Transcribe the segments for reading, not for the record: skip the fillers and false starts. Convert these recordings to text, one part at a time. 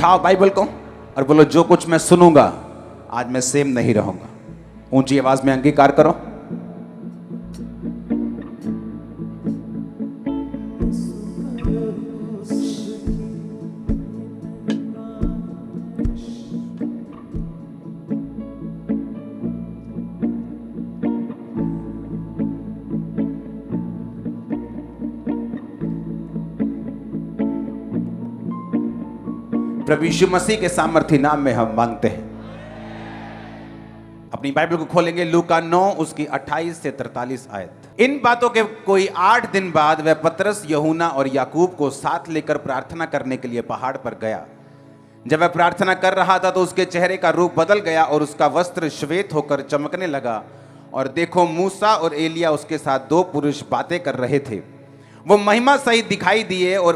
उठाओ बाइबल को और बोलो, जो कुछ मैं सुनूंगा आज मैं सेम नहीं रहूंगा। ऊंची आवाज में अंगीकार करो। प्रभु यीशु मसीह के सामर्थी नाम में हम मांगते हैं। अपनी बाइबल को खोलेंगे, लूका 9 उसकी 28 से 43 आयत। इन बातों के कोई 8 दिन बाद वह पतरस, यूहन्ना और याकूब को साथ लेकर प्रार्थना करने के लिए पहाड़ पर गया। जब वह प्रार्थना कर रहा था तो उसके चेहरे का रूप बदल गया और उसका वस्त्र श्वेत होकर चमकने लगा। और देखो, मूसा और एलिया उसके साथ 2 पुरुष बातें कर रहे थे। वो महिमा सहित दिखाई दिए और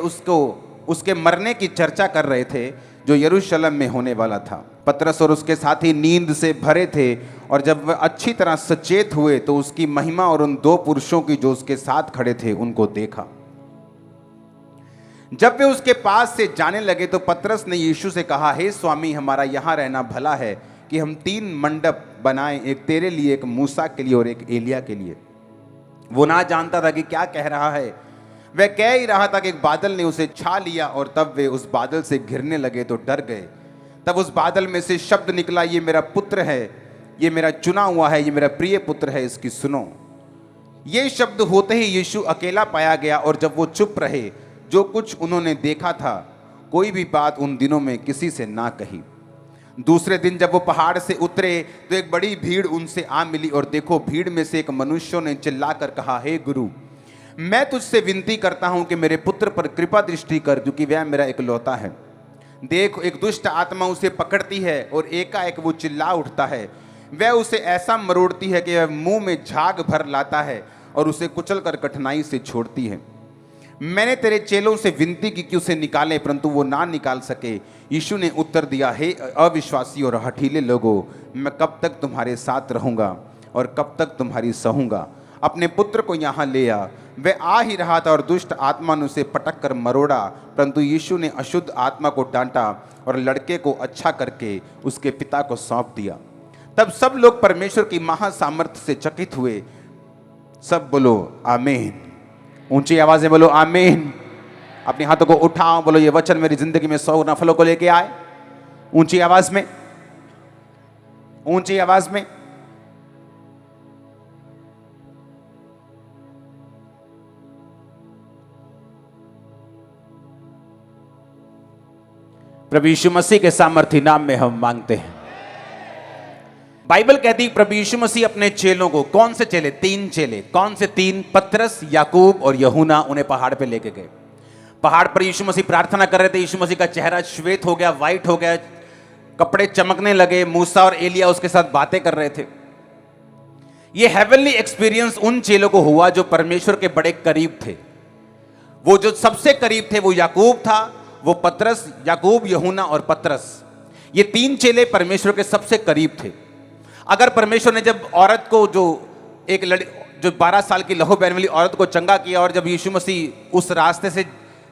उसके मरने की चर्चा कर रहे थे जो यरूशलेम में होने वाला था। पतरस और उसके साथी नींद से भरे थे और जब वह अच्छी तरह सचेत हुए तो उसकी महिमा और उन 2 पुरुषों की जो उसके साथ खड़े थे उनको देखा। जब वे उसके पास से जाने लगे तो पतरस ने यीशु से कहा, हे स्वामी, हमारा यहाँ रहना भला है कि हम 3 मंडप बनाएं, एक तेरे लिए, एक मूसा के लिए और एक एलिया के लिए। वो ना जानता था कि क्या कह रहा है। वह कह ही रहा था कि एक बादल ने उसे छा लिया और तब वे उस बादल से घिरने लगे तो डर गए। तब उस बादल में से शब्द निकला, ये मेरा पुत्र है, ये मेरा चुना हुआ है, ये मेरा प्रिय पुत्र है, इसकी सुनो। ये शब्द होते ही यीशु अकेला पाया गया और जब वो चुप रहे, जो कुछ उन्होंने देखा था कोई भी बात उन दिनों में किसी से ना कही। दूसरे दिन जब वो पहाड़ से उतरे तो एक बड़ी भीड़ उनसे आ मिली और देखो, भीड़ में से एक मनुष्य ने चिल्लाकर कहा, हे गुरु, मैं तुझसे विनती करता हूं कि मेरे पुत्र पर कृपा दृष्टि कर, क्योंकि वह मेरा इकलौता है। देख, एक दुष्ट आत्मा उसे पकड़ती है और एकाएक वो चिल्ला उठता है। वह उसे ऐसा मरोड़ती है कि वह मुंह में झाग भर लाता है और उसे कुचलकर कठिनाई से छोड़ती है। मैंने तेरे चेलों से विनती की कि उसे निकालें, परंतु वो ना निकाल सके। यीशु ने उत्तर दिया, हे अविश्वासी और हठीले लोगों, मैं कब तक तुम्हारे साथ रहूंगा और कब तक तुम्हारी सहूंगा। अपने पुत्र को यहाँ ले आ। वह आ ही रहा था और दुष्ट आत्मा ने उसे पटक कर मरोड़ा, परंतु यीशु ने अशुद्ध आत्मा को डांटा और लड़के को अच्छा करके उसके पिता को सौंप दिया। तब सब लोग परमेश्वर की महासामर्थ्य से चकित हुए। सब बोलो आमीन। ऊंची आवाज में बोलो आमीन। अपने हाथों को उठाओ, बोलो, ये वचन मेरी जिंदगी में 100 गुना फलों को लेके आए। ऊंची आवाज में, ऊंची आवाज में। प्रभु यीशु मसीह के सामर्थी नाम में हम मांगते हैं। बाइबल कहती है प्रभु यीशु मसीह अपने चेलों को, कौन से चेले? 3 चेले। कौन से 3? पतरस, याकूब और यूहन्ना, उन्हें पहाड़ पे लेके गए। पहाड़ पर यीशु मसीह प्रार्थना कर रहे थे। यीशु मसीह का चेहरा श्वेत हो गया, वाइट हो गया, कपड़े चमकने लगे। मूसा और एलिया उसके साथ बातें कर रहे थे। यह हेवनली एक्सपीरियंस उन चेलों को हुआ जो परमेश्वर के बड़े करीब थे। वो जो सबसे करीब थे वो याकूब था, वो पतरस, याकूब, यूहन्ना और पतरस, ये 3 चेले परमेश्वर के सबसे करीब थे। अगर परमेश्वर ने जब औरत को, जो 12 साल की लहू बहने वाली औरत को चंगा किया और जब यीशु मसीह उस रास्ते से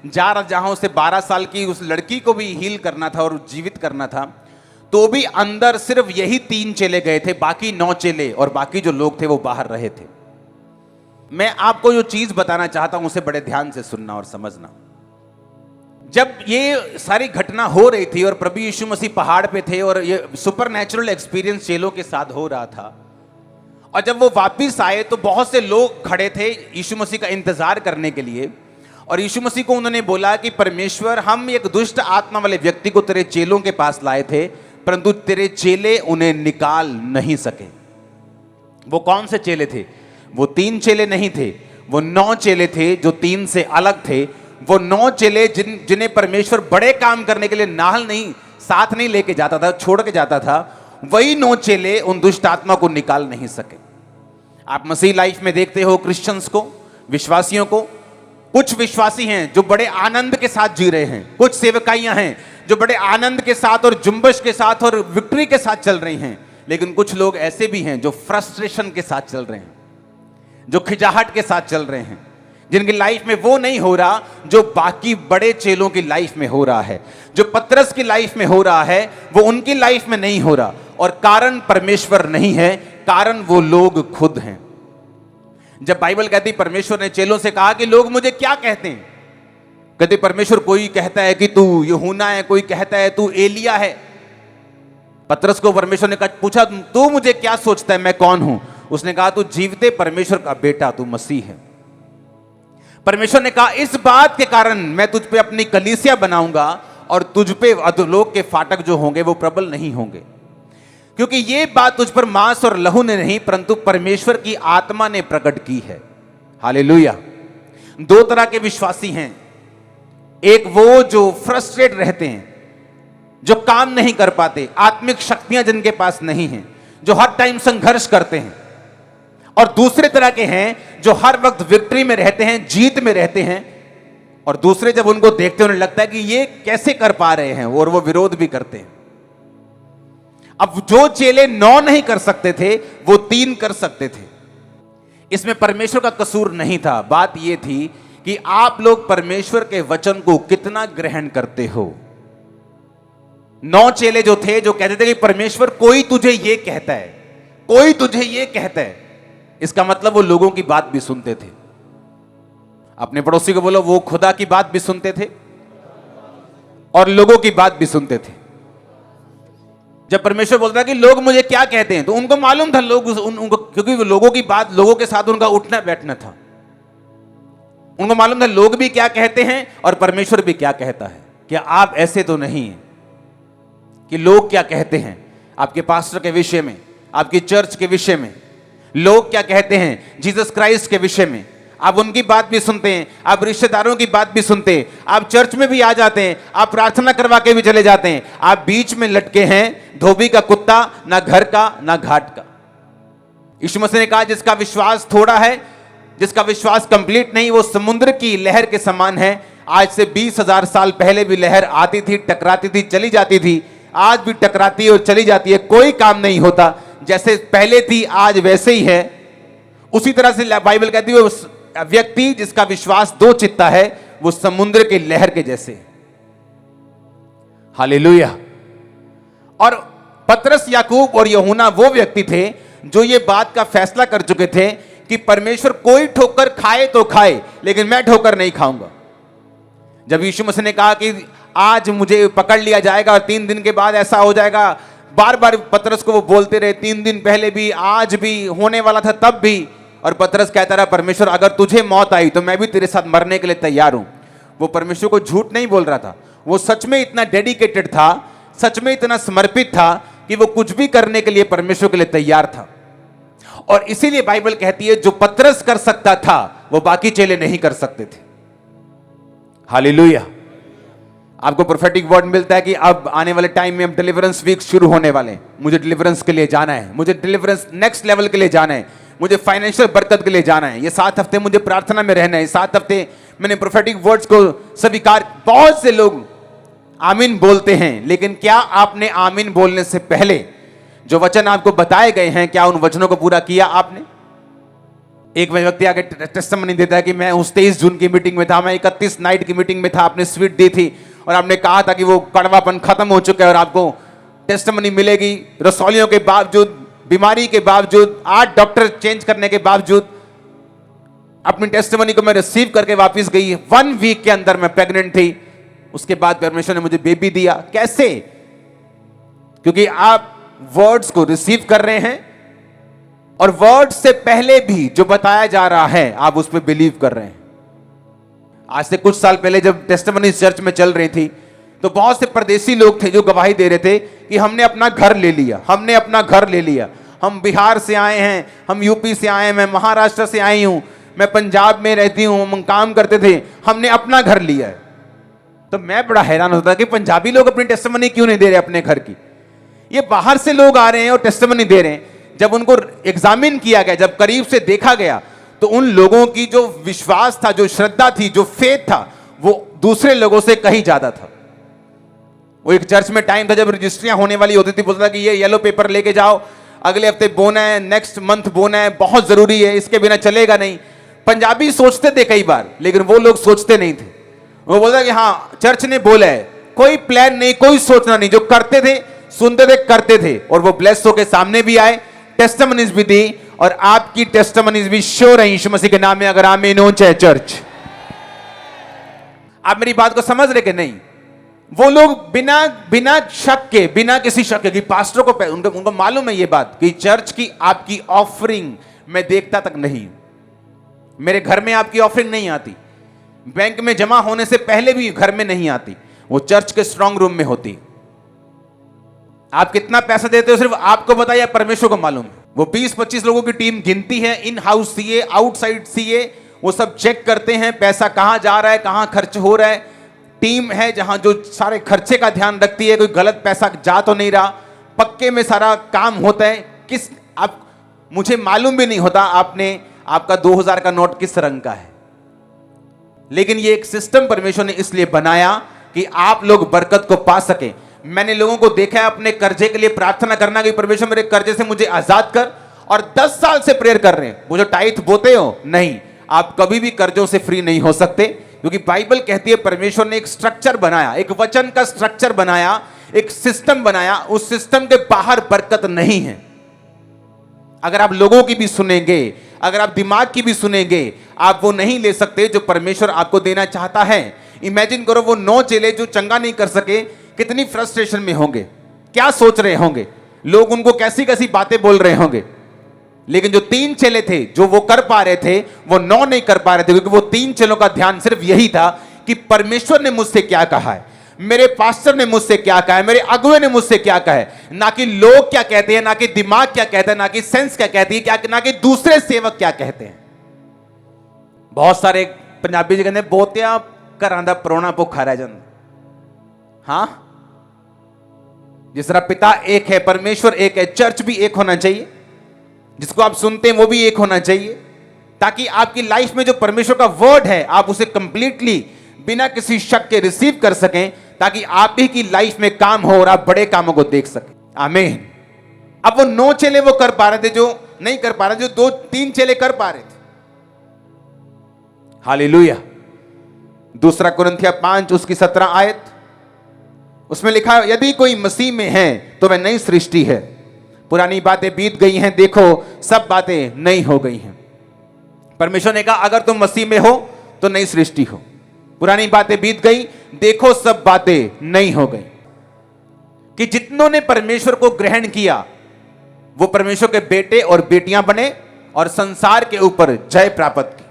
जा रहा जहां उसे 12 साल की उस लड़की को भी हील करना था और जीवित करना था, तो भी अंदर सिर्फ यही 3 चेले गए थे, बाकी 9 चेले और बाकी जो लोग थे वो बाहर रहे थे। मैं आपको जो चीज बताना चाहता हूं उसे बड़े ध्यान से सुनना और समझना। जब ये सारी घटना हो रही थी और प्रभु यीशु मसीह पहाड़ पे थे और ये सुपरनैचुरल एक्सपीरियंस चेलों के साथ हो रहा था, और जब वो वापस आए तो बहुत से लोग खड़े थे यीशु मसीह का इंतजार करने के लिए। और यीशु मसीह को उन्होंने बोला कि परमेश्वर, हम एक दुष्ट आत्मा वाले व्यक्ति को तेरे चेलों के पास लाए थे, परंतु तेरे चेले उन्हें निकाल नहीं सके। वो कौन से चेले थे? वो 3 चेले नहीं थे, वो 9 चेले थे जो 3 से अलग थे। वो 9 चेले जिन्हें परमेश्वर बड़े काम करने के लिए नाल नहीं, साथ नहीं लेके जाता था, छोड़ के जाता था, वही 9 चेले उन दुष्ट आत्मा को निकाल नहीं सके। आप मसीह लाइफ में देखते हो क्रिश्चियंस को, विश्वासियों को, कुछ विश्वासी हैं जो बड़े आनंद के साथ जी रहे हैं, कुछ सेवकाइयां हैं जो बड़े आनंद के साथ और जुम्बश के साथ और विक्ट्री के साथ चल रही हैं, लेकिन कुछ लोग ऐसे भी हैं जो फ्रस्ट्रेशन के साथ चल रहे हैं, जो खिजाहट के साथ चल रहे हैं, जिनकी लाइफ में वो नहीं हो रहा जो बाकी बड़े चेलों की लाइफ में हो रहा है, जो पतरस की लाइफ में हो रहा है वो उनकी लाइफ में नहीं हो रहा। और कारण परमेश्वर नहीं है, कारण वो लोग खुद हैं। जब बाइबल कहती परमेश्वर ने चेलों से कहा कि लोग मुझे क्या कहते हैं, कहते परमेश्वर कोई कहता है कि तू यूहन्ना है, कोई कहता है तू एलिया है। पतरस को परमेश्वर ने पूछा तू मुझे क्या सोचता है, मैं कौन हूं? उसने कहा तू जीवते परमेश्वर का बेटा, तू मसीह है। परमेश्वर ने कहा इस बात के कारण मैं तुझ पे अपनी कलीसिया बनाऊंगा और तुझ पे अधोलोक के फाटक जो होंगे वो प्रबल नहीं होंगे, क्योंकि ये बात तुझ पर मांस और लहू ने नहीं परंतु परमेश्वर की आत्मा ने प्रकट की है। हालेलुया। दो तरह के विश्वासी हैं, एक वो जो फ्रस्ट्रेट रहते हैं, जो काम नहीं कर पाते, आत्मिक शक्तियां जिनके पास नहीं हैं, जो हर टाइम संघर्ष करते हैं, और दूसरे तरह के हैं जो हर वक्त विक्ट्री में रहते हैं, जीत में रहते हैं। और दूसरे जब उनको देखते हैं उन्हें लगता है कि ये कैसे कर पा रहे हैं, और वो विरोध भी करते हैं। अब जो चेले 9 नहीं कर सकते थे वो 3 कर सकते थे। इसमें परमेश्वर का कसूर नहीं था, बात यह थी कि आप लोग परमेश्वर के वचन को कितना ग्रहण करते हो। 9 चेले जो थे जो कहते थे कि परमेश्वर कोई तुझे ये कहता है, कोई तुझे ये कहता है, इसका मतलब वो लोगों की बात भी सुनते थे। अपने पड़ोसी को बोलो वो खुदा की बात भी सुनते थे और लोगों की बात भी सुनते थे। जब परमेश्वर बोलता है कि लोग मुझे क्या कहते हैं, तो उनको मालूम था लोग उनको, क्योंकि वो लोगों की बात, लोगों के साथ उनका उठना बैठना था, उनको मालूम था लोग भी क्या कहते हैं और परमेश्वर भी क्या कहता है। क्या आप ऐसे तो नहीं हैं कि लोग क्या कहते हैं आपके पास्टर के विषय में, आपकी चर्च के विषय में, लोग क्या कहते हैं जीसस क्राइस्ट के विषय में, आप उनकी बात भी सुनते हैं, आप रिश्तेदारों की बात भी सुनते हैं, आप चर्च में भी आ जाते हैं, आप प्रार्थना करवा के भी चले जाते हैं, आप बीच में लटके हैं धोबी का कुत्ता, ना घर का ना घाट का। यीशु मसीह ने कहा जिसका विश्वास थोड़ा है, जिसका विश्वास कंप्लीट नहीं, वो समुद्र की लहर के समान है। आज से 20,000 साल पहले भी लहर आती थी, टकराती थी, चली जाती थी, आज भी टकराती है और चली जाती है, कोई काम नहीं होता। जैसे पहले थी आज वैसे ही है। उसी तरह से बाइबल कहती है उस व्यक्ति जिसका विश्वास दो चित्ता है वो समुद्र के लहर के जैसे। हालेलुया। और पतरस, याकूब और यूहन्ना वो व्यक्ति थे जो ये बात का फैसला कर चुके थे कि परमेश्वर कोई ठोकर खाए तो खाए लेकिन मैं ठोकर नहीं खाऊंगा। जब यीशु मसीह ने कहा कि आज मुझे पकड़ लिया जाएगा और 3 दिन के बाद ऐसा हो जाएगा, बार बार पतरस को वो बोलते रहे, 3 दिन पहले भी, आज भी, होने वाला था तब भी। और पतरस कहता रहा परमेश्वर अगर तुझे मौत आई तो मैं भी तेरे साथ मरने के लिए तैयार हूं। वो परमेश्वर को झूठ नहीं बोल रहा था, वो सच में इतना डेडिकेटेड था, सच में इतना समर्पित था कि वो कुछ भी करने के लिए परमेश्वर के लिए तैयार था। और इसीलिए बाइबल कहती है जो पतरस कर सकता था वो बाकी चेले नहीं कर सकते थे। हालेलुया। आपको प्रोफेटिक वर्ड मिलता है कि अब आने वाले टाइम में अब डिलीवरेंस वीक शुरू होने वाले हैं, मुझे डिलीवरेंस के लिए जाना है, मुझे डिलीवरेंस नेक्स्ट लेवल के लिए जाना है, मुझे फाइनेंशियल बरकत के लिए जाना है, ये 7 हफ्ते मुझे प्रार्थना में रहना है, 7 हफ्ते मैंने प्रोफेटिक वर्ड्स को स्वीकार। बहुत से लोग आमीन बोलते हैं, लेकिन क्या आपने आमीन बोलने से पहले जो वचन आपको बताए गए हैं क्या उन वचनों को पूरा किया आपने? एक व्यक्ति आगे टेस्टिमनी देता है कि मैं उस 23 जून की मीटिंग में था, मैं 31 नाइट की मीटिंग में था, आपने स्वीट दी थी और आपने कहा था कि वो कड़वापन खत्म हो चुका है और आपको टेस्टिमनी मिलेगी। रसौलियों के बावजूद, बीमारी के बावजूद, 8 डॉक्टर चेंज करने के बावजूद अपनी टेस्टिमनी को मैं रिसीव करके वापस गई। 1 वीक के अंदर मैं प्रेग्नेंट थी, उसके बाद परमेश्वर ने मुझे बेबी दिया। कैसे? क्योंकि आप वर्ड्स को रिसीव कर रहे हैं और वर्ड्स से पहले भी जो बताया जा रहा है आप उस पर बिलीव कर रहे हैं। आज से कुछ साल पहले जब टेस्टिमनी चर्च में चल रही थी तो बहुत से परदेसी लोग थे जो गवाही दे रहे थे कि हमने अपना घर ले लिया, हमने अपना घर ले लिया, हम बिहार से आए हैं, हम यूपी से आए हैं, मैं महाराष्ट्र से आई हूं, मैं पंजाब में रहती हूं, हम काम करते थे, हमने अपना घर लिया है। तो मैं बड़ा हैरान होता कि पंजाबी लोग अपनी टेस्टिमनी क्यों नहीं दे रहे अपने घर की, ये बाहर से लोग आ रहे हैं और टेस्टिमनी दे रहे हैं। जब उनको एग्जामिन किया गया, जब करीब से देखा गया तो उन लोगों की जो विश्वास था, जो श्रद्धा थी, जो फेथ था, वो दूसरे लोगों से कहीं ज्यादा था। वो एक चर्च में टाइम था जब रजिस्ट्रियां होने वाली होती थी, बोलता था कि ये येलो पेपर लेके जाओ, अगले हफ्ते बोना है, नेक्स्ट मंथ बोना है, बहुत जरूरी है, इसके बिना चलेगा नहीं। पंजाबी सोचते थे कई बार, लेकिन वो लोग सोचते नहीं थे। वो बोलता कि हाँ चर्च ने बोला है, कोई प्लान नहीं, कोई सोचना नहीं, जो करते थे सुनते थे करते थे, और वो ब्लेस होके सामने भी आए, टेस्टिमनीज भी दी, और आपकी टेस्टिमनीज भी श्योर है यीशु मसीह के नाम में, अगर आमीन हो चाहे चर्च। आप मेरी बात को समझ रहे कि नहीं? वो लोग बिना बिना शक के, बिना किसी शक के कि पास्टर को उनको मालूम है ये बात कि चर्च की आपकी ऑफरिंग मैं देखता तक नहीं, मेरे घर में आपकी ऑफरिंग नहीं आती, बैंक में जमा होने से पहले भी घर में नहीं आती, वो चर्च के स्ट्रांग रूम में होती। आप कितना पैसा देते हो सिर्फ आपको बताया, परमेश्वर को मालूम है। वो 20-25 लोगों की टीम गिनती है, in house CA, outside CA, वो सब चेक करते हैं पैसा कहां जा रहा है, कहां खर्च हो रहा है। टीम है जहां जो सारे खर्चे का ध्यान रखती है, कोई गलत पैसा जा तो नहीं रहा, पक्के में सारा काम होता है। किस आप, मुझे मालूम भी नहीं होता आपका 2000 का नोट किस रंग का है, लेकिन ये एक सिस्टम परमेश्वर ने इसलिए बनाया कि आप लोग बरकत को पा सके। मैंने लोगों को देखा है अपने कर्जे के लिए प्रार्थना करना कि परमेश्वर मेरे कर्जे से मुझे आजाद कर, और 10 साल से प्रेयर कर रहे हैं। वो जो टाइथ बोते हो, नहीं, आप कभी भी कर्जों से फ्री नहीं हो सकते, क्योंकि बाइबल कहती है परमेश्वर ने एक स्ट्रक्चर बनाया, एक वचन का स्ट्रक्चर बनाया, एक सिस्टम बनाया, उस सिस्टम के बाहर बरकत नहीं है। अगर आप लोगों की भी सुनेंगे, अगर आप दिमाग की भी सुनेंगे, आप वो नहीं ले सकते जो परमेश्वर आपको देना चाहता है। इमेजिन करो वो 9 चेले जो चंगा नहीं कर सके, कितनी फ्रस्ट्रेशन में होंगे, क्या सोच रहे होंगे, लोग उनको कैसी कैसी बातें बोल रहे होंगे। लेकिन जो 3 चेले थे जो वो कर पा रहे थे, वो 9 नहीं कर पा रहे थे, क्योंकि वो 3 चेलों का ध्यान सिर्फ यही था कि परमेश्वर ने मुझसे क्या कहा है, मेरे पास्टर ने मुझसे क्या कहा है, मेरे अगुए ने मुझसे क्या कहा है, ना कि लोग क्या कहते हैं, ना कि दिमाग क्या कहता है, ना कि सेंस क्या कहती है, क्या ना कि दूसरे सेवक क्या कहते हैं। बहुत सारे पंजाबी जी कहते बोतिया घरां दा परोना भुखा रह जांदा। हां, जिस तरह पिता एक है, परमेश्वर एक है, चर्च भी एक होना चाहिए, जिसको आप सुनते हैं वो भी एक होना चाहिए, ताकि आपकी लाइफ में जो परमेश्वर का वर्ड है आप उसे कंप्लीटली बिना किसी शक के रिसीव कर सकें, ताकि आप ही की लाइफ में काम हो और आप बड़े कामों को देख सकें। आमीन। अब वो 9 चेले वो कर पा रहे थे जो नहीं कर पा रहे, जो 2-3 चेले कर पा रहे थे। हालेलुया। 2 कुरिन्थिया 5 उसकी 17 आयत, उसमें लिखा है, यदि कोई मसीह में है तो वह नई सृष्टि है, पुरानी बातें बीत गई हैं, देखो सब बातें नई हो गई हैं। परमेश्वर ने कहा अगर तुम मसीह में हो तो नई सृष्टि हो, पुरानी बातें बीत गई, देखो सब बातें नई हो गई। कि जितनों ने परमेश्वर को ग्रहण किया वो परमेश्वर के बेटे और बेटियां बने और संसार के ऊपर जय प्राप्त की।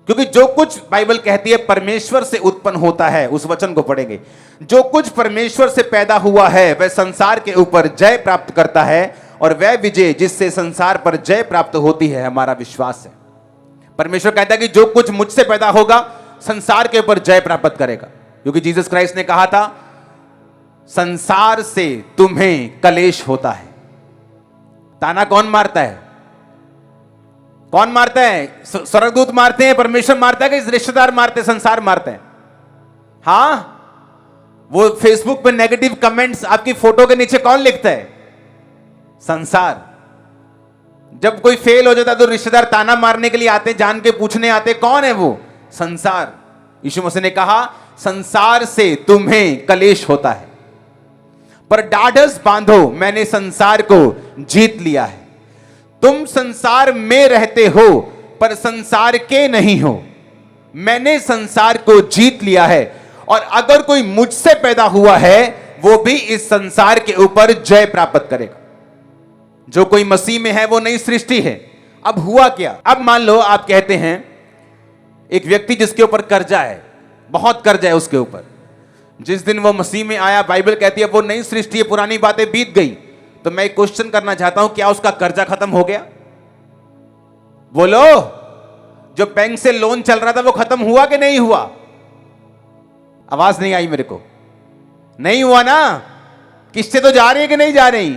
क्योंकि जो कुछ बाइबल कहती है परमेश्वर से उत्पन्न होता है, उस वचन को पढ़ेंगे, जो कुछ परमेश्वर से पैदा हुआ है वह संसार के ऊपर जय प्राप्त करता है, और वह विजय जिससे संसार पर जय प्राप्त होती है हमारा विश्वास है। परमेश्वर कहता है कि जो कुछ मुझसे पैदा होगा संसार के ऊपर जय प्राप्त करेगा, क्योंकि जीसस क्राइस्ट ने कहा था संसार से तुम्हें कलेश होता है। ताना कौन मारता है? कौन मारता है? स्वर्गदूत मारते हैं, परमेश्वर मारता है कि रिश्तेदार मारते हैं, संसार मारते हैं? हां, वो फेसबुक पे नेगेटिव कमेंट्स आपकी फोटो के नीचे कौन लिखता है? संसार। जब कोई फेल हो जाता है तो रिश्तेदार ताना मारने के लिए आते, जान के पूछने आते, कौन है वो? संसार। यीशु मसीह ने कहा संसार से तुम्हें कलेश होता है, पर ढाढ़स बांधो, मैंने संसार को जीत लिया है। तुम संसार में रहते हो पर संसार के नहीं हो, मैंने संसार को जीत लिया है, और अगर कोई मुझसे पैदा हुआ है वो भी इस संसार के ऊपर जय प्राप्त करेगा। जो कोई मसीह में है वो नई सृष्टि है। अब हुआ क्या? अब मान लो आप कहते हैं एक व्यक्ति जिसके ऊपर कर्जा है, बहुत कर्जा है उसके ऊपर, जिस दिन वो मसीह में आया बाइबल कहती है वो नई सृष्टि है, पुरानी बातें बीत गई। तो मैं एक क्वेश्चन करना चाहता हूं, क्या उसका कर्जा खत्म हो गया? बोलो, जो बैंक से लोन चल रहा था वो खत्म हुआ कि नहीं हुआ? आवाज नहीं आई मेरे को। नहीं हुआ ना? किस्तें तो जा रही है कि नहीं जा रही?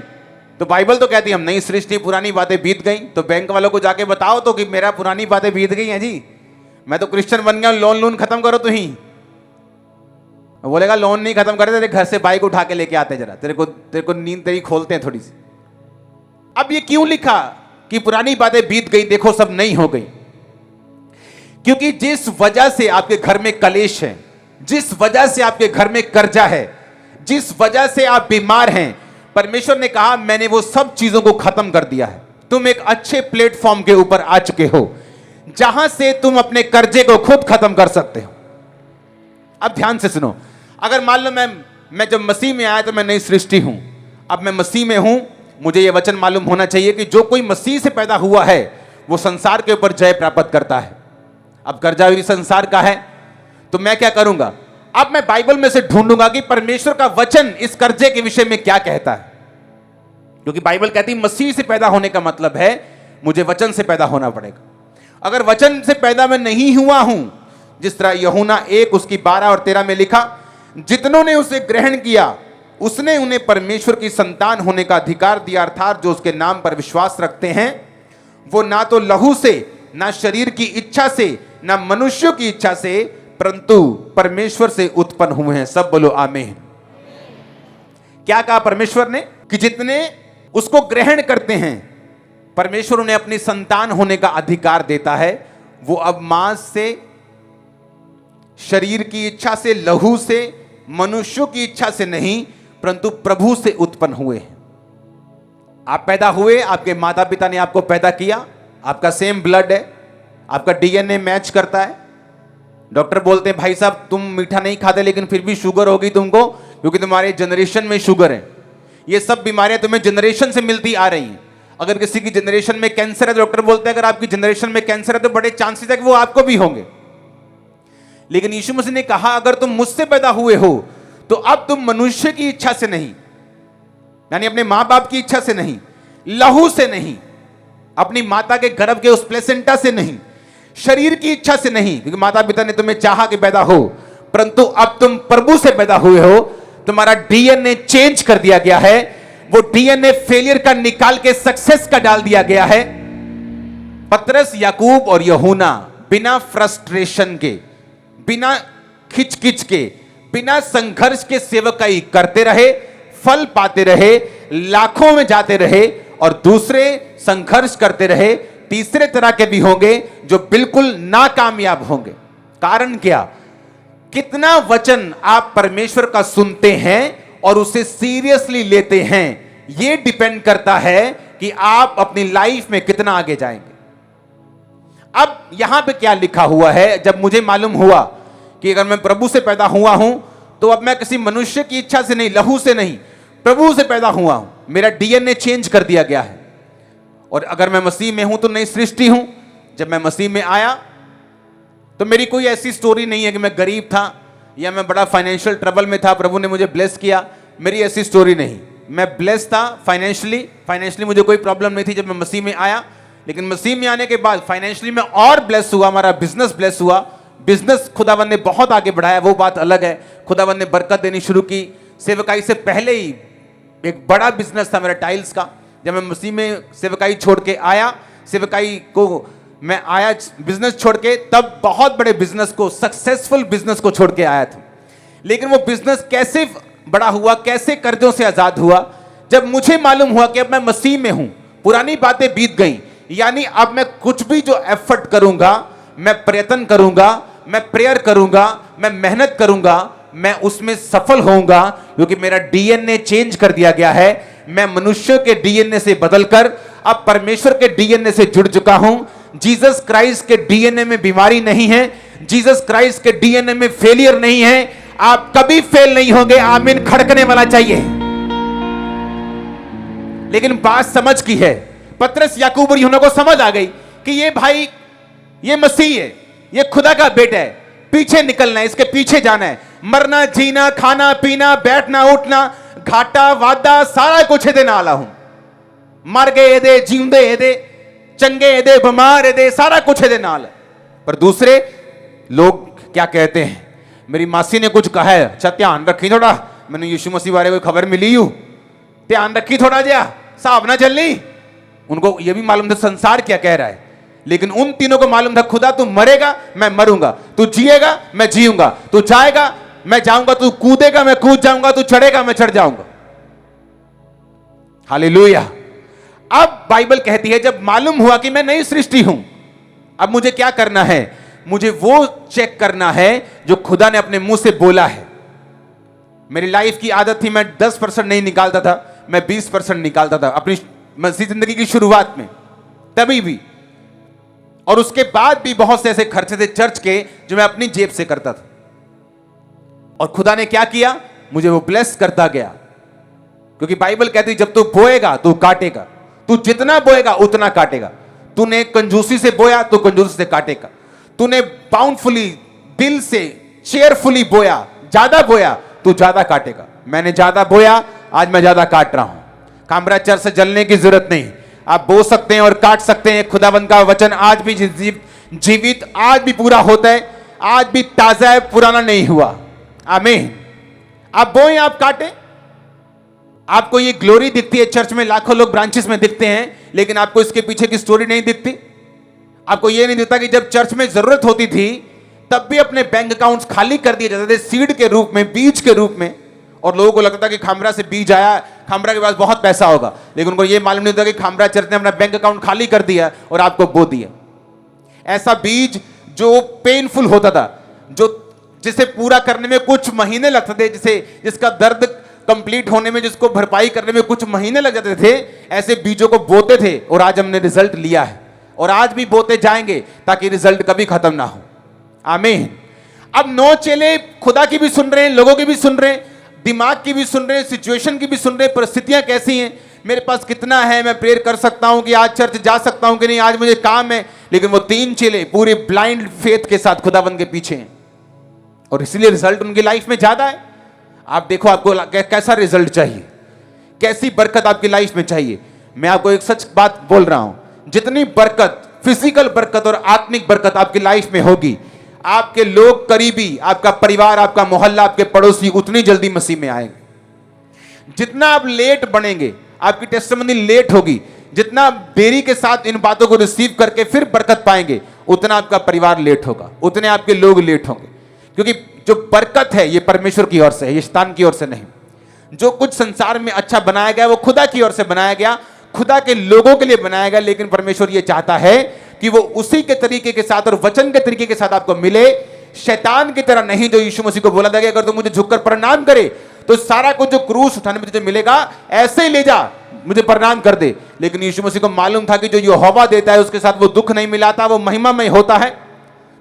तो बाइबल तो कहती है हम नई सृष्टि, पुरानी बातें बीत गई। तो बैंक वालों को जाके बताओ तो कि मेरा पुरानी बातें बीत गई हैं जी, मैं तो क्रिश्चियन बन गया, लोन खत्म करो। तो ही बोलेगा लोन नहीं खत्म करे, तेरे घर से बाइक उठा के लेके आते, जरा तेरे को नींद तेरी खोलते हैं थोड़ी सी। अब ये क्यों लिखा कि पुरानी बातें बीत गई, देखो सब नई हो गई? क्योंकि जिस वजह से आपके घर में कलेश है, जिस वजह से आपके घर में कर्जा है, जिस वजह से आप बीमार हैं, परमेश्वर ने कहा मैंने वो सब चीजों को खत्म कर दिया है। तुम एक अच्छे प्लेटफॉर्म के ऊपर आ चुके हो जहां से तुम अपने कर्जे को खुद खत्म कर सकते हो। अब ध्यान से सुनो, अगर मान लो मैं जब मसीह में आया तो मैं नई सृष्टि हूं, अब मैं मसीह में हूं, मुझे यह वचन मालूम होना चाहिए कि जो कोई मसीह से पैदा हुआ है वो संसार के ऊपर जय प्राप्त करता है। अब कर्जा भी संसार का है, तो मैं क्या करूंगा? अब मैं बाइबल में से ढूंढूंगा कि परमेश्वर का वचन इस कर्जे के विषय में क्या कहता है, क्योंकि बाइबल कहती है मसीह से पैदा होने का मतलब है मुझे वचन से पैदा होना पड़ेगा। अगर वचन से पैदा मैं नहीं हुआ हूं, जिस तरह यूहन्ना 1 उसकी 12 और 13 में लिखा, जितनों ने उसे ग्रहण किया उसने उन्हें परमेश्वर की संतान होने का अधिकार दिया, अर्थात जो उसके नाम पर विश्वास रखते हैं वो ना तो लहू से, ना शरीर की इच्छा से, ना मनुष्यों की इच्छा से, परंतु परमेश्वर से उत्पन्न हुए हैं। सब बोलो आमीन। क्या कहा परमेश्वर ने? कि जितने उसको ग्रहण करते हैं परमेश्वर उन्हें अपनी संतान होने का अधिकार देता है। वो अब मांस से, शरीर की इच्छा से, लहू से, मनुष्यों की इच्छा से नहीं, परंतु प्रभु से उत्पन्न हुए हैं। आप पैदा हुए, आपके माता पिता ने आपको पैदा किया, आपका सेम ब्लड है, आपका डीएनए मैच करता है। डॉक्टर बोलते हैं भाई साहब तुम मीठा नहीं खाते लेकिन फिर भी शुगर होगी तुमको, क्योंकि तुम्हारे जनरेशन में शुगर है। ये सब बीमारियां तुम्हें जनरेशन से मिलती आ रही हैं। अगर किसी की जनरेशन में कैंसर है, डॉक्टर बोलते हैं अगर आपकी जनरेशन में कैंसर है तो बड़े चांसेस है कि वो आपको भी होंगे। लेकिन यीशु मसीह ने कहा अगर तुम मुझसे पैदा हुए हो तो अब तुम मनुष्य की इच्छा से नहीं, यानी अपने मां बाप की इच्छा से नहीं, लहू से नहीं, अपनी माता के गर्भ के उस प्लेसेंटा से नहीं, शरीर की इच्छा से नहीं, क्योंकि माता पिता ने तुम्हें चाहा कि पैदा हो, परंतु अब तुम प्रभु से पैदा हुए हो। तुम्हारा डीएनए चेंज कर दिया गया है। वो डीएनए फेलियर का निकाल के सक्सेस का डाल दिया गया है। पतरस, याकूब और यूहन्ना बिना फ्रस्ट्रेशन के, बिना खिचकिच के, बिना संघर्ष के सेवकाई करते रहे, फल पाते रहे, लाखों में जाते रहे, और दूसरे संघर्ष करते रहे, तीसरे तरह के भी होंगे जो बिल्कुल नाकामयाब होंगे। कारण क्या? कितना वचन आप परमेश्वर का सुनते हैं और उसे सीरियसली लेते हैं, यह डिपेंड करता है कि आप अपनी लाइफ में कितना आगे जाएंगे। अब यहां पे क्या लिखा हुआ है? जब मुझे मालूम हुआ कि अगर मैं प्रभु से पैदा हुआ हूं तो अब मैं किसी मनुष्य की इच्छा से नहीं, लहू से नहीं, प्रभु से पैदा हुआ हूं। मेरा डीएनए चेंज कर दिया गया है। और अगर मैं मसीह में हूं तो नई सृष्टि हूं। जब मैं मसीह में आया तो मेरी कोई ऐसी स्टोरी नहीं है कि मैं गरीब था या मैं बड़ा फाइनेंशियल ट्रबल में था, प्रभु ने मुझे ब्लेस किया। मेरी ऐसी स्टोरी नहीं। मैं ब्लेस था फाइनेंशियली मुझे कोई प्रॉब्लम नहीं थी जब मैं मसीह में आया। लेकिन मसीह में आने के बाद फाइनेंशियली मैं और ब्लेस हुआ। हमारा बिजनेस ब्लेस हुआ। बिजनेस खुदावंद ने बहुत आगे बढ़ाया, वो बात अलग है। खुदावंद ने बरकत देनी शुरू की। सेवकाई से पहले ही एक बड़ा बिजनेस था मेरा टाइल्स का। जब मैं मसीह में सेवकाई छोड़ के आया, सेवकाई को मैं आया बिजनेस छोड़ के, तब बहुत बड़े बिजनेस को, सक्सेसफुल बिजनेस को छोड़ के आया था। लेकिन वो बिजनेस कैसे बड़ा हुआ, कैसे कर्जों से आजाद हुआ? जब मुझे मालूम हुआ कि अब मैं मसीह में हूं, पुरानी बातें बीत गई, यानी अब मैं कुछ भी जो एफर्ट करूंगा, मैं प्रयत्न करूंगा, मैं प्रेयर करूंगा, मैं मेहनत करूंगा, मैं उसमें सफल होऊंगा, क्योंकि मेरा डीएनए चेंज कर दिया गया है। मैं मनुष्य के डीएनए से बदलकर अब परमेश्वर के डीएनए से जुड़ चुका हूं। जीसस क्राइस्ट के डीएनए में बीमारी नहीं है। जीसस क्राइस्ट के डीएनए में फेलियर नहीं है। आप कभी फेल नहीं होंगे। आमीन खड़कने वाला चाहिए। लेकिन बात समझ की है। पतरस, याकूब और यूहन्ना को समझ आ गई कि ये भाई, ये मसीह है, ये खुदा का बेटा है। पीछे निकलना है, इसके पीछे जाना है। मरना, जीना, खाना पीना, बैठना उठना, घाटा वादा सारा कुछ दे नाला हूं। मर गए दे, जीवदे दे, चंगे दे, बीमार दे, सारा कुछ दे नाल। पर दूसरे लोग क्या कहते हैं? मेरी मासी ने कुछ कहा है, अच्छा ध्यान रखी थोड़ा, मैंने यीशु मसीह बारे कोई खबर मिली हूं, ध्यान रखी थोड़ा जा, साहब ना चलनी। उनको यह भी मालूम था संसार क्या कह रहा है। लेकिन उन तीनों को मालूम था खुदा तू मरेगा, मैं मरूंगा, तू जिएगा, मैं जीऊंगा, तू जाएगा, मैं जाऊंगा, तू कूदेगा, मैं कूद जाऊंगा, तू चढ़ेगा, मैं चढ़ जाऊंगा। हालेलुया। अब बाइबल कहती है जब मालूम हुआ कि मैं नई सृष्टि हूं, अब मुझे क्या करना है? मुझे वो चेक करना है जो खुदा ने अपने मुंह से बोला है। मेरी लाइफ की आदत थी, मैं 10% नहीं निकालता था, मैं 20% निकालता था अपनी मसीह जिंदगी की शुरुआत में, तभी भी। और उसके बाद भी बहुत से ऐसे खर्चे थे चर्च के जो मैं अपनी जेब से करता था। और खुदा ने क्या किया, मुझे वो ब्लेस करता गया। क्योंकि बाइबल कहती है जब तू बोएगा तू काटेगा, तू जितना बोएगा उतना काटेगा। तूने कंजूसी से बोया तो कंजूसी से काटेगा। तूने बाउंडफुली, दिल से, चेयरफुली बोया, ज्यादा बोया, तू ज्यादा काटेगा। मैंने ज्यादा बोया, आज मैं ज्यादा काट रहा हूं। कामरा चर्च से जलने की जरूरत नहीं, आप बो सकते हैं और काट सकते हैं। खुदावंद का वचन आज भी जीवित, आज भी पूरा होता है, आज भी ताजा है, पुराना नहीं हुआ। आमीन। आप बोएं, आप काटें। आपको ये ग्लोरी दिखती है चर्च में, लाखों लोग ब्रांचेस में दिखते हैं, लेकिन आपको इसके पीछे की स्टोरी नहीं दिखती। आपको ये नहीं दिखता कि जब चर्च में जरूरत होती थी तब भी अपने बैंक अकाउंट्स खाली कर दिए जाते थे, सीड के रूप में, बीज के रूप में। और लोगों को लगता था कि खामरा से बीज आया, खामरा के पास बहुत पैसा होगा, लेकिन उनको ये मालूम नहीं होता कि खामरा चर्च ने अपना बैंक अकाउंट खाली कर दिया और आपको बो दिया। ऐसा बीज जो पेनफुल होता था, जिसे पूरा करने में कुछ महीने लगते थे, जिसका दर्द कंप्लीट होने में, जिसको भरपाई करने में कुछ महीने लग जाते थे, ऐसे बीजों को बोते थे। और आज हमने रिजल्ट लिया है और आज भी बोते जाएंगे ताकि रिजल्ट कभी खत्म ना हो। आमीन। अब 9 चेले खुदा की भी सुन रहे हैं, लोगों की भी सुन रहे हैं, दिमाग की भी सुन रहे हैं, सिचुएशन की भी सुन रहे हैं, परिस्थितियां कैसी हैं, मेरे पास कितना है, मैं प्रेयर कर सकता हूं कि आज चर्च जा सकता हूं कि नहीं, आज मुझे काम है। लेकिन वो 3 चेले पूरे ब्लाइंड फेथ के साथ खुदाबंद के पीछे हैं और इसलिए रिजल्ट उनकी लाइफ में ज्यादा है। आप देखो आपको कैसा रिजल्ट चाहिए, कैसी बरकत आपकी लाइफ में चाहिए। मैं आपको एक सच बात बोल रहा हूं, जितनी बरकत, फिजिकल बरकत और आत्मिक बरकत आपकी लाइफ में होगी, आपके लोग करीबी, आपका परिवार, आपका मोहल्ला, आपके पड़ोसी उतनी जल्दी मसीह में आएंगे। जितना आप लेट बनेंगे, आपकी टेस्टिमनी लेट होगी, जितना देरी के साथ इन बातों को रिसीव करके फिर बरकत पाएंगे, उतना आपका परिवार लेट होगा, उतने आपके लोग लेट होंगे। क्योंकि जो बरकत है ये परमेश्वर की ओर से है, ये शैतान की ओर से नहीं। जो कुछ संसार में अच्छा बनाया गया वो खुदा की ओर से बनाया गया, खुदा के लोगों के लिए बनाया गया। लेकिन परमेश्वर ये चाहता है कि वो उसी के तरीके के साथ और वचन के तरीके के साथ आपको मिले, शैतान की तरह नहीं। जो यीशु मसीह को बोला था कि अगर तू मुझे झुककर प्रणाम करे तो सारा कुछ जो क्रूस उठाने में तुझे मिलेगा ऐसे ही ले जा, मुझे प्रणाम कर दे। लेकिन यीशु मसीह को मालूम था कि जो यहोवा देता है उसके साथ वो दुख नहीं मिलाता, वो महिमामय होता है।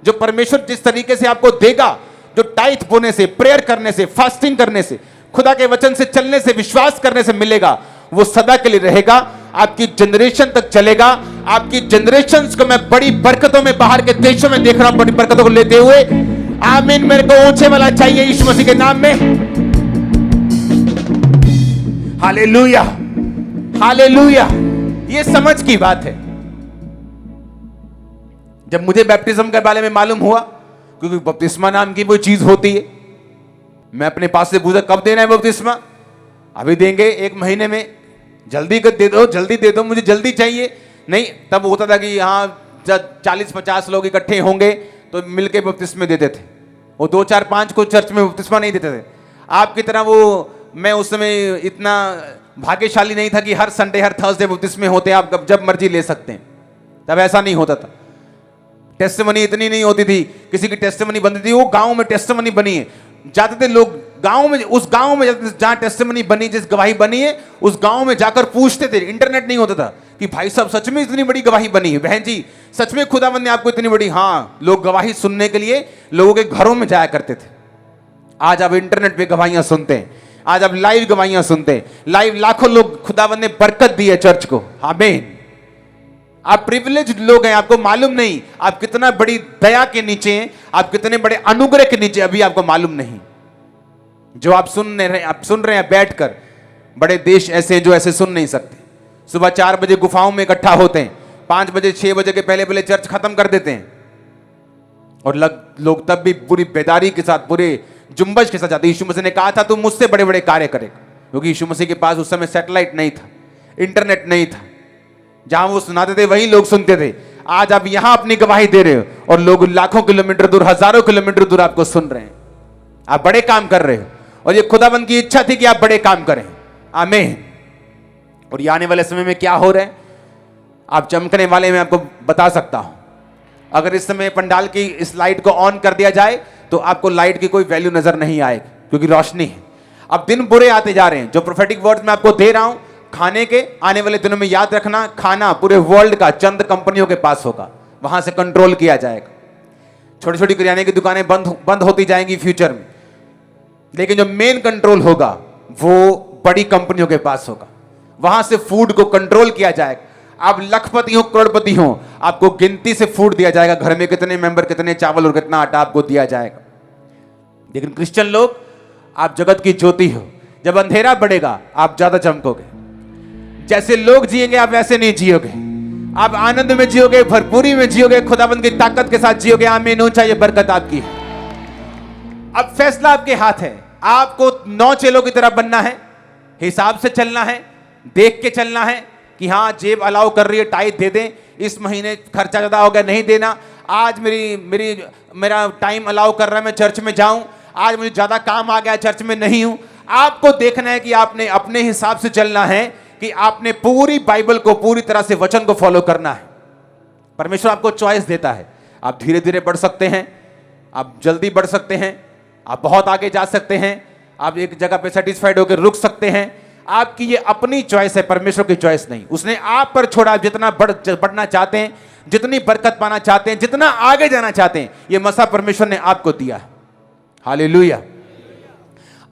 जो परमेश्वर जिस तरीके से आपको देगा, जो टाइट बोने से, प्रेयर करने से, फास्टिंग करने से, खुदा के वचन से चलने से, विश्वास करने से मिलेगा, वो सदा के लिए रहेगा, आपकी जनरेशन तक चलेगा। आपकी जनरेशन को मैं बड़ी बरकतों में बाहर के देशों में देख रहा हूं, बड़ी बरकतों को लेते हुए। आमीन। मेरे को ऊंचे वाला चाहिए यीशु मसीह के नाम में। Hallelujah, hallelujah. ये समझ की बात है। जब मुझे बैप्टिज्म के बारे में मालूम हुआ, क्योंकि बपतिस्मा नाम की वो चीज होती है, मैं अपने पास से पूछा कब देना है बपतिस्मा? अभी देंगे, 1 महीने में, जल्दी कर दे दो, जल्दी दे दो, मुझे जल्दी चाहिए। नहीं, तब होता था कि हाँ 40-50 लोग इकट्ठे होंगे तो मिलके बपतिस्मे देते थे। वो 2-4-5 को चर्च में बपतिस्मा नहीं देते थे। आपकी तरह वो, मैं उस समय इतना भाग्यशाली नहीं था कि हर संडे, हर थर्सडे बपतिस्मे होते हैं, आप जब मर्जी ले सकते हैं। तब ऐसा नहीं होता था। टेस्टिमनी इतनी नहीं होती थी, किसी की टेस्टिमनी बनती थी, वो गांव में टेस्टिमनी बनी है, जाते थे लोग गांव में, उस गांव में जहां टेस्टिमनी बनी, जिस गवाही बनी है, उस गांव में जाकर पूछते थे। इंटरनेट नहीं होता था कि भाई साहब सच में इतनी बड़ी गवाही बनी है, बहन जी सच में खुदावंद ने आपको इतनी बड़ी। हाँ, लोग गवाही सुनने के लिए लोगों के घरों में जाया करते थे। आज आप इंटरनेट पे गवाहियां सुनते हैं, आज आप लाइव गवाहियां सुनते हैं, लाइव लाखों लोग खुदावंद ने बरकत दी है चर्च को। आमीन। आप प्रिविलेज्ड लोग हैं, आपको मालूम नहीं आप कितना बड़ी दया के नीचे हैं, आप कितने बड़े अनुग्रह के नीचे, अभी आपको मालूम नहीं। जो आप सुन रहे हैं बैठकर, बड़े देश ऐसे हैं जो ऐसे सुन नहीं सकते। सुबह 4 बजे गुफाओं में इकट्ठा होते हैं, 5 बजे 6 बजे के पहले चर्च खत्म कर देते हैं, और लोग तब भी पूरी बेदारी के साथ, पूरे जुम्बश के साथ जाते। यीशु मसीह ने कहा था तुम मुझसे बड़े बड़े कार्य करेगा, क्योंकि यीशु मसीह के पास उस समय सैटेलाइट नहीं था, इंटरनेट नहीं था। जहां वो सुनाते थे वही लोग सुनते थे। आज आप यहां अपनी गवाही दे रहे हो और लोग लाखों किलोमीटर दूर, हजारों किलोमीटर दूर आपको सुन रहे हैं। आप बड़े काम कर रहे हो और ये खुदाबंद की इच्छा थी कि आप बड़े काम करें। आमीन। और ये आने वाले समय में क्या हो रहा है आप चमकने वाले, मैं आपको बता सकता हूं। अगर इस समय पंडाल की इस लाइट को ऑन कर दिया जाए तो आपको लाइट की कोई वैल्यू नजर नहीं आएगी, क्योंकि रोशनी है। अब दिन बुरे आते जा रहे हैं। जो प्रोफेटिक वर्ड्स मैं आपको दे रहा हूं, खाने के आने वाले दिनों में याद रखना, खाना पूरे वर्ल्ड का चंद कंपनियों के पास होगा, वहां से कंट्रोल किया जाएगा। छोटी छोटी किराने की दुकानें बंद होती जाएंगी फ्यूचर में, लेकिन जो मेन कंट्रोल होगा वो बड़ी कंपनियों के पास होगा। वहां से फूड को कंट्रोल किया जाएगा। आप लखपति हो, करोड़पति हो, आपको गिनती से फूड दिया जाएगा, घर में कितने मेंबर, कितने चावल और कितना आटा आपको दिया जाएगा। लेकिन क्रिश्चियन लोग, आप जगत की ज्योति हो, जब अंधेरा बढ़ेगा आप ज्यादा चमकोगे। जैसे लोग जिएंगे आप वैसे नहीं जियोगे, आप आनंद में जियोगे, भरपूरी में जियोगे, खुदाबंद की ताकत के साथ जियोगे। आमीन हो, चाहिए बरकत आपकी। अब फैसला आपके हाथ है। आपको 9 चेलों की तरह बनना है, हिसाब से चलना है, देख के चलना है कि हाँ जेब अलाउ कर रही है, टाइट दे दें, इस महीने खर्चा ज्यादा हो गया नहीं देना, आज मेरा टाइम अलाउ कर रहा है मैं चर्च में जाऊं, आज मुझे ज्यादा काम आ गया चर्च में नहीं हूं। आपको देखना है कि आपने अपने हिसाब से चलना है, कि आपने पूरी बाइबल को, पूरी तरह से वचन को फॉलो करना है। परमेश्वर आपको चॉइस देता है। आप धीरे धीरे बढ़ सकते हैं, आप जल्दी बढ़ सकते हैं, आप बहुत आगे जा सकते हैं, आप एक जगह पे सेटिस्फाइड होकर रुक सकते हैं। आपकी ये अपनी चॉइस है, परमेश्वर की चॉइस नहीं। उसने आप पर छोड़ा। जितना बढ़ना चाहते हैं, जितनी बरकत पाना चाहते हैं, जितना आगे जाना चाहते हैं, ये मसा परमेश्वर ने आपको दिया है। हालेलुया।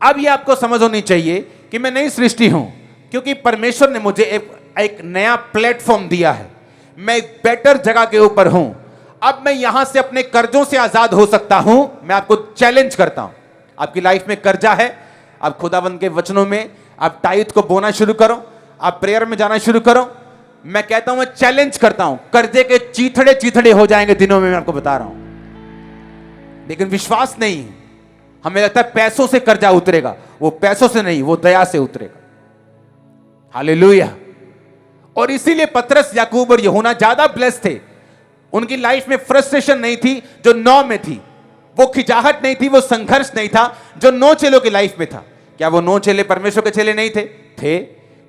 अब ये आपको समझ होनी चाहिए कि मैं नई सृष्टि हूं, क्योंकि परमेश्वर ने मुझे एक नया प्लेटफॉर्म दिया है। मैं एक बेटर जगह के ऊपर हूं। अब मैं यहां से अपने कर्जों से आजाद हो सकता हूं। मैं आपको चैलेंज करता हूं। आपकी लाइफ में कर्जा है, आप खुदावंद के वचनों में आप टाइट को बोना शुरू करो, आप प्रेयर में जाना शुरू करो। मैं कहता हूं, मैं चैलेंज करता हूं, कर्जे के चीथड़े हो जाएंगे दिनों में, मैं आपको बता रहा हूं। लेकिन विश्वास नहीं, हमें लगता है पैसों से कर्जा उतरेगा। वो पैसों से नहीं, वो दया से उतरेगा। हालेलुया। और इसीलिए पतरस, याकूब और यूहन्ना ज्यादा ब्लेस्ड थे। उनकी लाइफ में फ्रस्ट्रेशन नहीं थी जो 9 में थी, वो खिंचाहट नहीं थी, वो संघर्ष नहीं था जो 9 चेलों की लाइफ में था। क्या वो 9 चेले परमेश्वर के चेले नहीं थे? थे।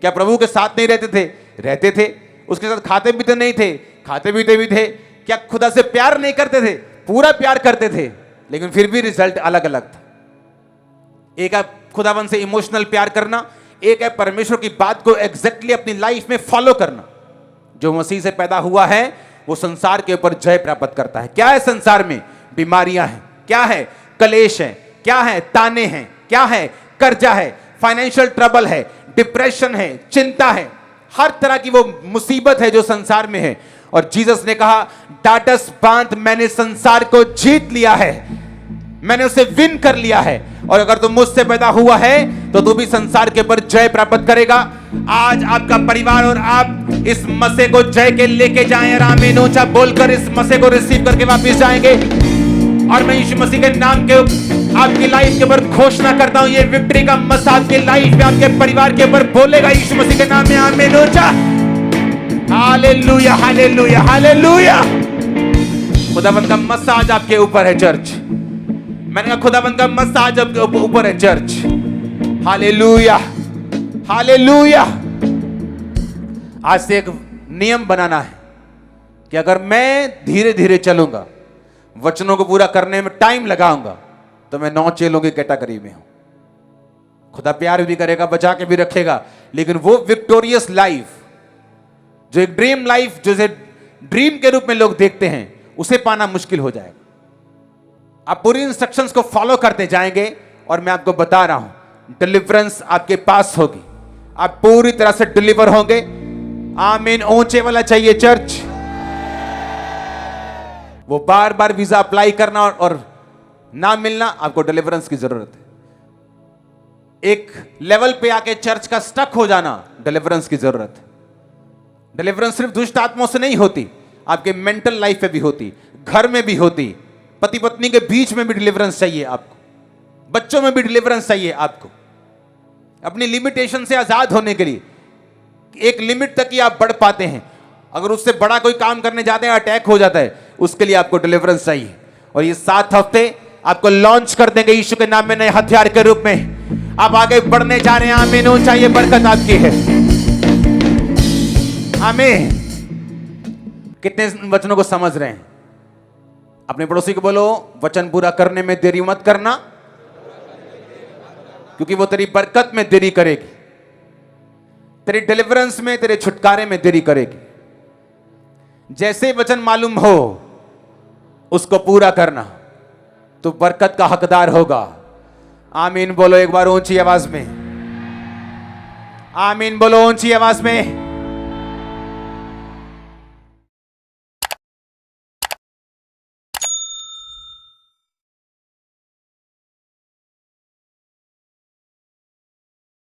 क्या प्रभु के साथ नहीं रहते थे? रहते थे। उसके साथ खाते पीते नहीं थे? खाते पीते भी थे। क्या खुदा से प्यार नहीं करते थे? पूरा प्यार करते थे, लेकिन फिर भी रिजल्ट अलग अलग था। एक है खुदावन से इमोशनल प्यार करना, एक है परमेश्वर की बात को एग्जैक्टली अपनी लाइफ में फॉलो करना। जो मसीह से पैदा हुआ है वो संसार के ऊपर जय प्राप्त करता है। क्या है संसार में? बीमारियां हैं, क्या है? कलेश है, क्या है? ताने हैं, क्या है? कर्जा है, फाइनेंशियल ट्रबल है, डिप्रेशन है, चिंता है, हर तरह की वो मुसीबत है जो संसार में है। और जीसस ने कहा, टाटस बांध, मैंने संसार को जीत लिया है, मैंने उसे विन कर लिया है। और अगर तुम मुझसे पैदा हुआ है तो तू भी संसार के ऊपर जय प्राप्त करेगा। आज आपका परिवार और आप इस मसे को जय के लेके जाएं। और आमीन ऊंचा बोलकर इस मसे को रिसीव करके वापस जाएंगे। और मैं यीशु मसीह के नाम के आपकी लाइफ के ऊपर घोषणा करता हूं, ये विक्ट्री का मसा आपकी लाइफ में, आपके परिवार के ऊपर बोलेगा यीशु मसीह के नाम में। आमीन ऊंचा। Hallelujah, hallelujah, hallelujah. खुदावंद का मसा आज आपके ऊपर है चर्च। मैंने कहा खुदावंद का मसा आज आपके ऊपर है चर्च। Hallelujah, hallelujah. आज से एक नियम बनाना है कि अगर मैं धीरे धीरे चलूंगा, वचनों को पूरा करने में टाइम लगाऊंगा, तो मैं 9 चेलों की कैटेगरी में हूं। खुदा प्यार भी करेगा, बचा के भी रखेगा, लेकिन वो विक्टोरियस लाइफ, जो एक ड्रीम लाइफ, जिसे ड्रीम के रूप में लोग देखते हैं, उसे पाना मुश्किल हो जाएगा। आप पूरी इंस्ट्रक्शंस को फॉलो करते जाएंगे और मैं आपको बता रहा हूं, डिलीवरेंस आपके पास होगी। आप पूरी तरह से डिलीवर होंगे। आमीन ऊंचे वाला चाहिए चर्च। वो बार बार वीजा अप्लाई करना और ना मिलना, आपको डिलीवरेंस की जरूरत है। एक लेवल पे आके चर्च का स्टक हो जाना, डिलीवरेंस की जरूरत है। डिलीवरेंस सिर्फ दुष्ट आत्माओं से नहीं होती, आपके मेंटल लाइफ में भी होती, घर में भी होती, पति पत्नी के बीच में भी डिलीवरेंस चाहिए आपको, बच्चों में भी डिलीवरेंस चाहिए आपको। अपनी लिमिटेशन से आजाद होने के लिए एक लिमिट तक ही आप बढ़ पाते हैं। अगर उससे बड़ा कोई काम करने जाते हैं, अटैक हो जाता है, उसके लिए आपको डिलीवरेंस चाहिए। और ये 7 हफ्ते आपको लॉन्च कर देंगे यीशु के नाम में नए हथियार के रूप में। आप आगे बढ़ने जा रहे हैं। आमीन ऊंचा, ये बरकत आपकी है। आमीन। कितने वचनों को समझ रहे हैं? अपने पड़ोसी को बोलो, वचन पूरा करने में देरी मत करना, क्योंकि वो तेरी बरकत में देरी करेगी, तेरी डिलीवरेंस में, तेरे छुटकारे में देरी करेगी। जैसे वचन मालूम हो उसको पूरा करना, तो बरकत का हकदार होगा। आमीन बोलो एक बार ऊंची आवाज में, आमीन बोलो ऊंची आवाज में।